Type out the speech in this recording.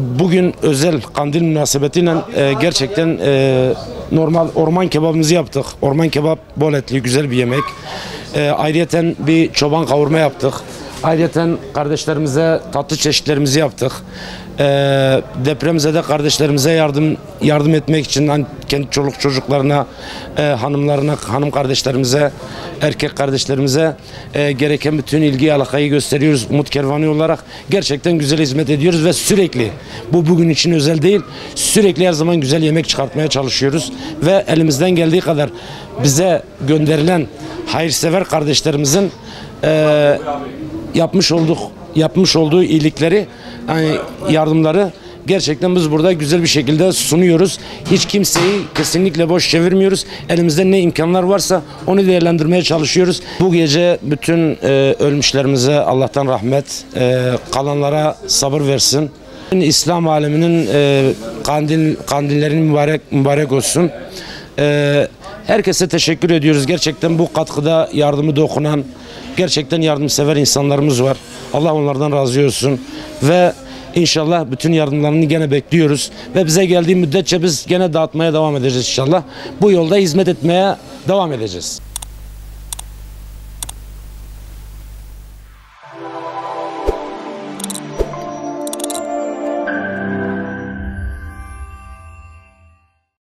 Bugün özel kandil münasebetiyle gerçekten normal orman kebabımızı yaptık. Orman kebap bol etli güzel bir yemek. Ayrıyeten bir çoban kavurma yaptık. Ayrıyeten kardeşlerimize tatlı çeşitlerimizi yaptık. Depremzede kardeşlerimize yardım etmek için hani kendi çoluk çocuklarına, hanımlarına, hanım kardeşlerimize, erkek kardeşlerimize gereken bütün ilgi alakayı gösteriyoruz. Umut Kervanı olarak gerçekten güzel hizmet ediyoruz ve sürekli, bu bugün için özel değil, sürekli her zaman güzel yemek çıkartmaya çalışıyoruz ve elimizden geldiği kadar bize gönderilen hayırsever kardeşlerimizin yapmış olduğu iyilikleri, yani yardımları gerçekten biz burada güzel bir şekilde sunuyoruz. Hiç kimseyi kesinlikle boş çevirmiyoruz. Elimizde ne imkanlar varsa onu değerlendirmeye çalışıyoruz. Bu gece bütün ölmüşlerimize Allah'tan rahmet, kalanlara sabır versin. İslam aleminin kandillerinin mübarek olsun. Herkese teşekkür ediyoruz. Gerçekten bu katkıda yardımı dokunan, gerçekten yardımsever insanlarımız var. Allah onlardan razı olsun ve İnşallah bütün yardımlarını gene bekliyoruz ve bize geldiği müddetçe biz gene dağıtmaya devam edeceğiz inşallah. Bu yolda hizmet etmeye devam edeceğiz.